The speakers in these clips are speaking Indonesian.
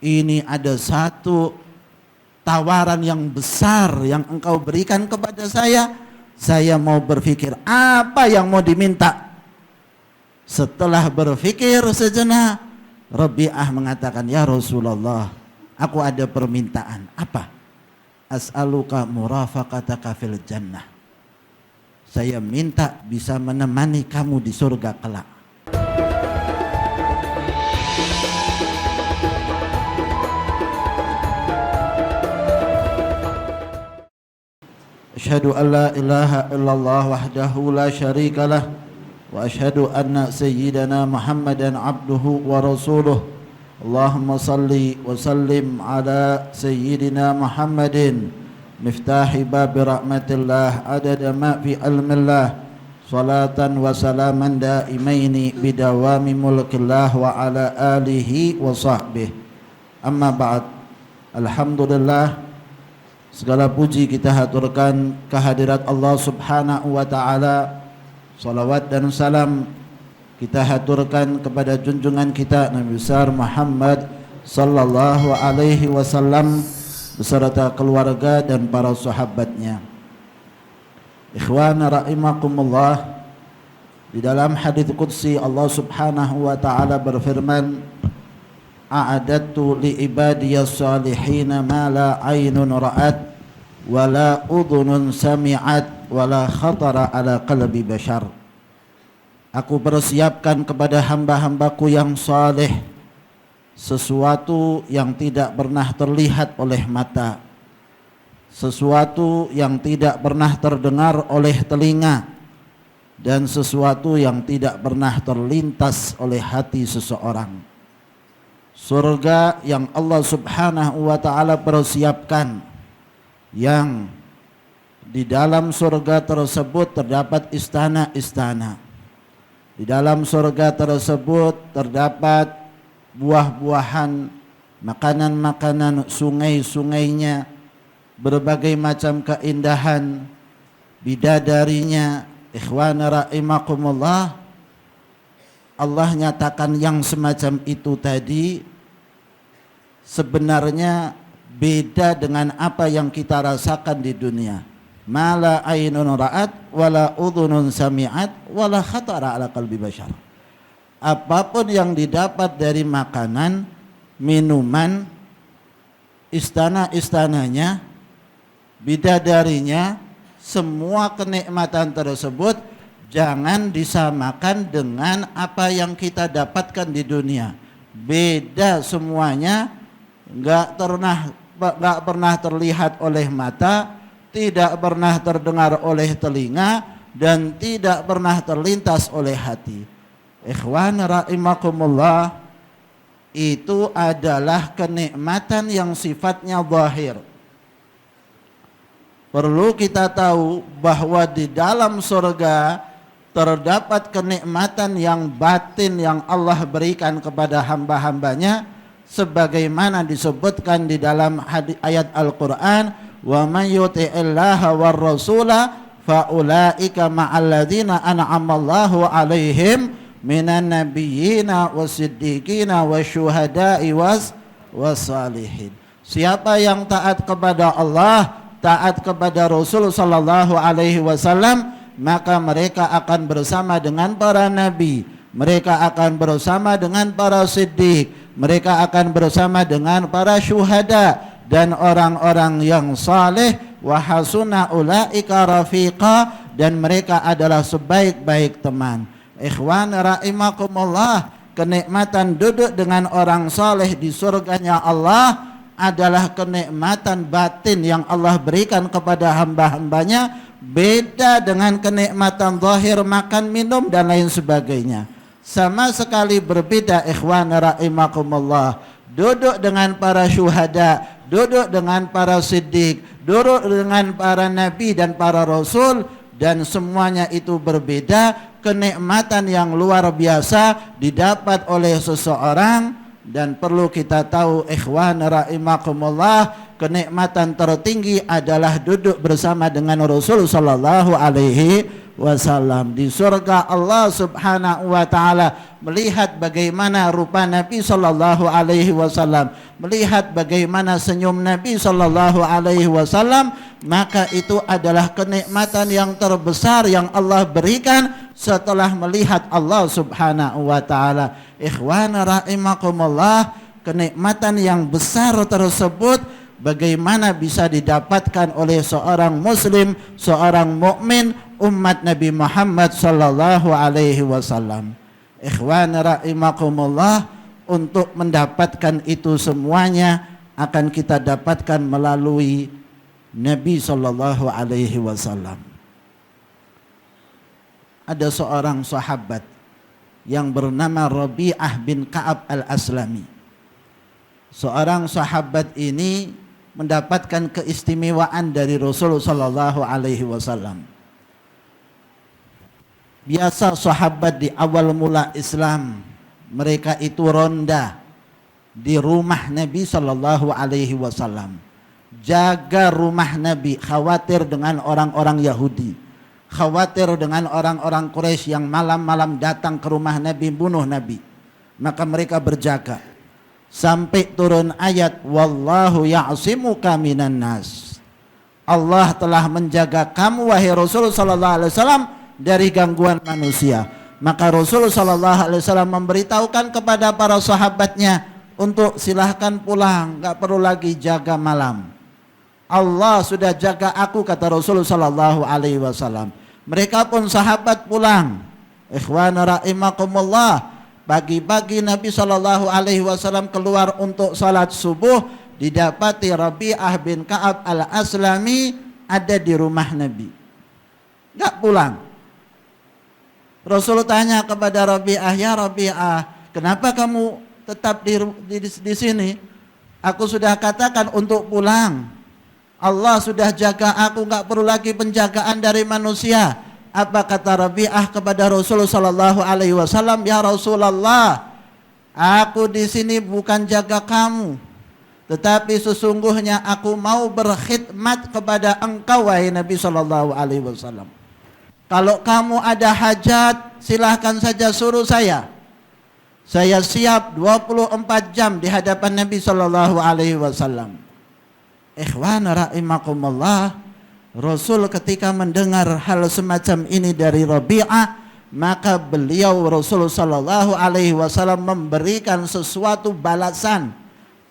ini ada satu tawaran yang besar yang engkau berikan kepada saya mau berpikir apa yang mau diminta. Setelah berpikir sejenak, Rabi'ah mengatakan, ya Rasulullah, aku ada permintaan. Apa? As'aluka murafaqataka fil jannah. Saya minta bisa menemani kamu di surga kelak. Asyhadu an la ilaha illallah wahdahu la syarika lah wa asyhadu anna sayyidana Muhammadan abduhu wa rasuluh. Allahumma salli wa sallim ala sayyidina Muhammadin miftahi babi rahmatillah adada ma fi ilmillah salatan wa salaman daimaini bidawami mulkillah wa ala alihi wa sahbihi. Amma ba'd. Alhamdulillah, segala puji kita haturkan kehadirat Allah subhanahu wa ta'ala. Salawat dan salam kita haturkan kepada junjungan kita Nabi besar Muhammad sallallahu alaihi wasallam beserta keluarga dan para sahabatnya. Ikhwana rahimakumullah, di dalam hadits qudsi Allah subhanahu wa ta'ala berfirman, a'adattu li ibadiyas salihina ma la aynun ra'at wa la udhunun sami'at wa la khatara ala qalbi bashar. Aku persiapkan kepada hamba-hambaku yang saleh sesuatu yang tidak pernah terlihat oleh mata, sesuatu yang tidak pernah terdengar oleh telinga, dan sesuatu yang tidak pernah terlintas oleh hati seseorang. Surga yang Allah subhanahu wa ta'ala persiapkan, yang di dalam surga tersebut terdapat istana-istana. Di dalam surga tersebut terdapat buah-buahan, makanan-makanan, sungai-sungainya, berbagai macam keindahan, bidadarinya. Ikhwana rahimakumullah, Allah nyatakan yang semacam itu tadi sebenarnya beda dengan apa yang kita rasakan di dunia. Mala ainun ra'at wala udhunun sami'at wala khatara ala qalbi bashar. Apapun yang didapat dari makanan, minuman, istana-istananya, bidadarinya, semua kenikmatan tersebut jangan disamakan dengan apa yang kita dapatkan di dunia. Beda semuanya, enggak pernah terlihat oleh mata, tidak pernah terdengar oleh telinga, dan tidak pernah terlintas oleh hati. Ikhwan rahimakumullah, itu adalah kenikmatan yang sifatnya zahir. Perlu kita tahu bahwa di dalam surga terdapat kenikmatan yang batin yang Allah berikan kepada hamba-hambanya, sebagaimana disebutkan di dalam ayat Al-Quran, wa man yuti'illaha war rasula fa ulaika ma'alladzina an'amallahu 'alaihim minan nabiyyina wasiddiqina wasyuhada'i wassalihin. Siapa yang taat kepada Allah, taat kepada Rasul sallallahu alaihi wasallam, maka mereka akan bersama dengan para nabi, mereka akan bersama dengan para siddiq, mereka akan bersama dengan para syuhada dan orang-orang yang saleh. Wa hasuna ulaika rafiqa, dan mereka adalah sebaik-baik teman. Ikhwan rahimakumullah, kenikmatan duduk dengan orang saleh di surganya Allah adalah kenikmatan batin yang Allah berikan kepada hamba-hambanya, beda dengan kenikmatan zahir makan, minum dan lain sebagainya. Sama sekali berbeda. Ikhwan rahimakumullah, duduk dengan para syuhada, duduk dengan para siddiq, duduk dengan para nabi dan para rasul, dan semuanya itu berbeda. Kenikmatan yang luar biasa didapat oleh seseorang, dan perlu kita tahu ikhwan rahimakumullah, kenikmatan tertinggi adalah duduk bersama dengan Rasul sallallahu alaihi wasallam. Di surga Allah Subhanahu wa taala melihat bagaimana rupa Nabi sallallahu alaihi wasallam, melihat bagaimana senyum Nabi sallallahu alaihi wasallam, maka itu adalah kenikmatan yang terbesar yang Allah berikan setelah melihat Allah Subhanahu wa taala. Ikhwana rahimakumullah, kenikmatan yang besar tersebut bagaimana bisa didapatkan oleh seorang muslim, seorang mukmin umat Nabi Muhammad sallallahu alaihi wasallam. Ikhwan rahimakumullah, untuk mendapatkan itu semuanya akan kita dapatkan melalui Nabi sallallahu alaihi wasallam. Ada seorang sahabat yang bernama Rabi'ah bin Ka'ab al-Aslami. Seorang sahabat ini mendapatkan keistimewaan dari Rasulullah sallallahu alaihi wasallam. Biasa sahabat di awal mula Islam, mereka itu ronda di rumah Nabi sallallahu alaihi wasallam. Jaga rumah Nabi, khawatir dengan orang-orang Yahudi, khawatir dengan orang-orang Quraisy yang malam-malam datang ke rumah Nabi bunuh Nabi. Maka mereka berjaga sampai turun ayat wallahu ya'simuka minan nas. Allah telah menjaga kamu wahai Rasul sallallahu alaihi wasallam dari gangguan manusia. Maka Rasul sallallahu alaihi wasallam memberitahukan kepada para sahabatnya untuk silahkan pulang, enggak perlu lagi jaga malam. Allah sudah jaga aku, kata Rasul sallallahu alaihi wasallam. Mereka pun sahabat pulang. Ikhwan rahimakumullah, pagi-pagi Nabi sallallahu alaihi wasallam keluar untuk salat subuh, didapati Rabi'ah bin Ka'ab al-Aslami ada di rumah Nabi. Enggak pulang. Rasul tanya kepada Rabi'ah, "Ya Rabi'ah, kenapa kamu tetap di sini? Aku sudah katakan untuk pulang. Allah sudah jaga aku, enggak perlu lagi penjagaan dari manusia." Apa kata Rabi'ah kepada Rasul sallallahu alaihi wasallam? "Ya Rasulullah, aku di sini bukan jaga kamu, tetapi sesungguhnya aku mau berkhidmat kepada engkau wahai Nabi sallallahu alaihi wasallam. Kalau kamu ada hajat, silahkan saja suruh saya. Saya siap 24 jam di hadapan Nabi sallallahu alaihi wasallam." Ikhwan rahimakumullah, Rasul ketika mendengar hal semacam ini dari Rabi'ah, maka beliau Rasul sallallahu alaihi wasallam memberikan sesuatu balasan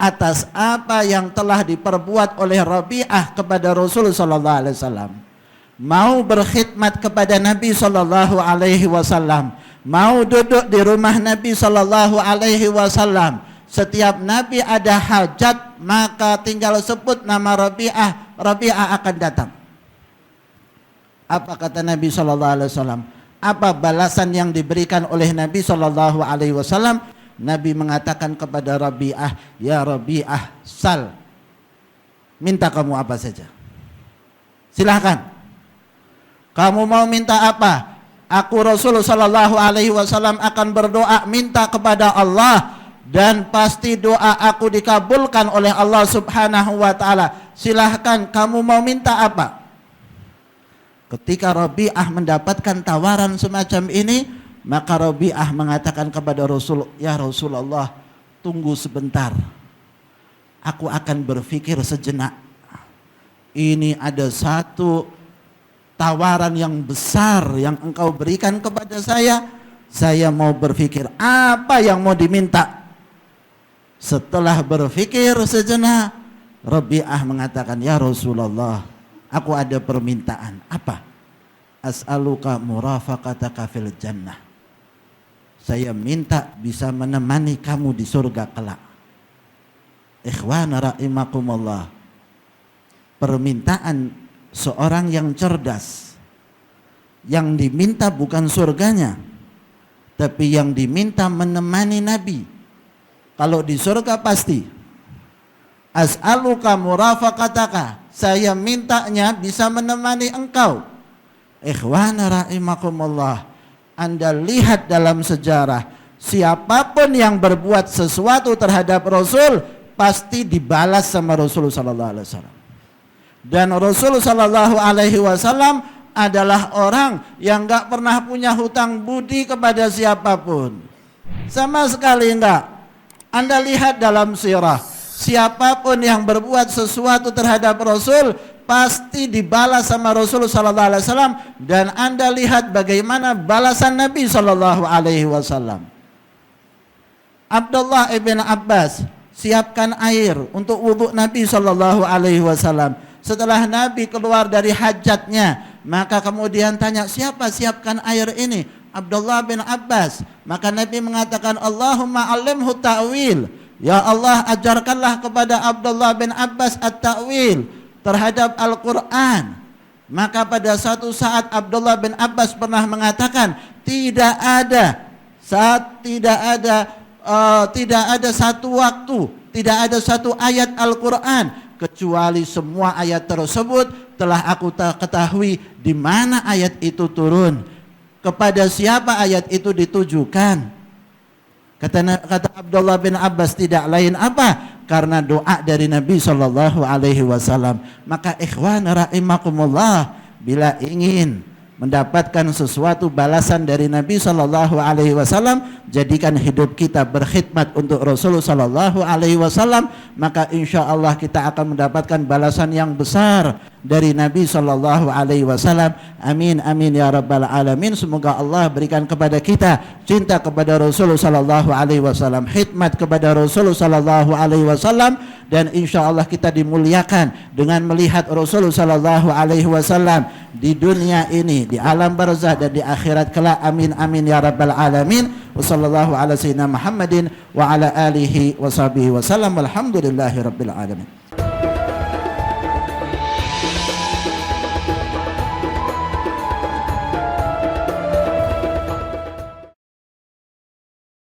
atas apa yang telah diperbuat oleh Rabi'ah kepada Rasul sallallahu alaihi wasallam. Mau berkhidmat kepada Nabi sallallahu alaihi wasallam, mau duduk di rumah Nabi sallallahu alaihi wasallam. Setiap Nabi ada hajat, maka tinggal sebut nama Rabi'ah, Rabi'ah akan datang. Apa kata Nabi sallallahu alaihi wasallam? Apa balasan yang diberikan oleh Nabi sallallahu alaihi wasallam? Nabi mengatakan kepada Rabi'ah, "Ya Rabi'ah, sal. Minta kamu apa saja. Silahkan. Kamu mau minta apa? Aku Rasul sallallahu alaihi wasallam akan berdoa minta kepada Allah, dan pasti doa aku dikabulkan oleh Allah Subhanahu wa taala. Silahkan, kamu mau minta apa?" Ketika Rabi'ah mendapatkan tawaran semacam ini, maka Rabi'ah mengatakan kepada Rasul, "Ya Rasulullah, tunggu sebentar. Aku akan berpikir sejenak. Ini ada satu tawaran yang besar yang engkau berikan kepada saya. Saya mau berpikir apa yang mau diminta." Setelah berpikir sejenak, Rabi'ah mengatakan, "Ya Rasulullah, aku ada permintaan." "Apa?" "As'aluka murafaqataka fil jannah." Saya minta bisa menemani kamu di surga kelak. Ikhwan rahimakumullah, permintaan seorang yang cerdas. Yang diminta bukan surganya, tapi yang diminta menemani Nabi. Kalau di surga pasti as'aluka murafaqataka, saya mintanya bisa menemani engkau. Ikhwan rahimakumullah, Anda lihat dalam sejarah, siapapun yang berbuat sesuatu terhadap Rasul pasti dibalas sama Rasul sallallahu alaihi wasallam. Dan Rasul sallallahu alaihi wasallam adalah orang yang gak pernah punya hutang budi kepada siapapun. Sama sekali enggak. Anda lihat dalam sirah, siapapun yang berbuat sesuatu terhadap Rasul pasti dibalas sama Rasul sallallahu alaihi wasallam, dan Anda lihat bagaimana balasan Nabi sallallahu alaihi wasallam. Abdullah ibn Abbas siapkan air untuk wudhu Nabi sallallahu alaihi wasallam. Setelah Nabi keluar dari hajatnya, maka kemudian tanya, siapa siapkan air ini? Abdullah bin Abbas. Maka Nabi mengatakan, Allahumma alimhu ta'wil. Ya Allah, ajarkanlah kepada Abdullah bin Abbas at-ta'wil terhadap Al-Quran. Maka pada suatu saat Abdullah bin Abbas pernah mengatakan, tidak ada satu waktu, tidak ada satu ayat Al-Quran kecuali semua ayat tersebut telah aku ketahui di mana ayat itu turun, kepada siapa ayat itu ditujukan. Kata Abdullah bin Abbas, tidak lain apa? Karena doa dari Nabi sallallahu alaihi wasallam. Maka ikhwan rahimakumullah, bila ingin mendapatkan sesuatu balasan dari Nabi sallallahu alaihi wasallam, jadikan hidup kita berkhidmat untuk Rasul sallallahu alaihi wasallam, maka insyaallah kita akan mendapatkan balasan yang besar dari Nabi sallallahu alaihi wasallam. Amin amin ya rabbal alamin. Semoga Allah berikan kepada kita cinta kepada Rasul sallallahu alaihi wasallam, khidmat kepada Rasul sallallahu alaihi wasallam, dan insyaallah kita dimuliakan dengan melihat Rasul sallallahu alaihi wasallam di dunia ini, di alam barzah dan di akhirat kelak. Amin amin ya rabbal alamin. Wassallallahu ala sayyidina Muhammadin wa ala alihi wa sahbihi wasallam. Walhamdulillahi rabbil alamin.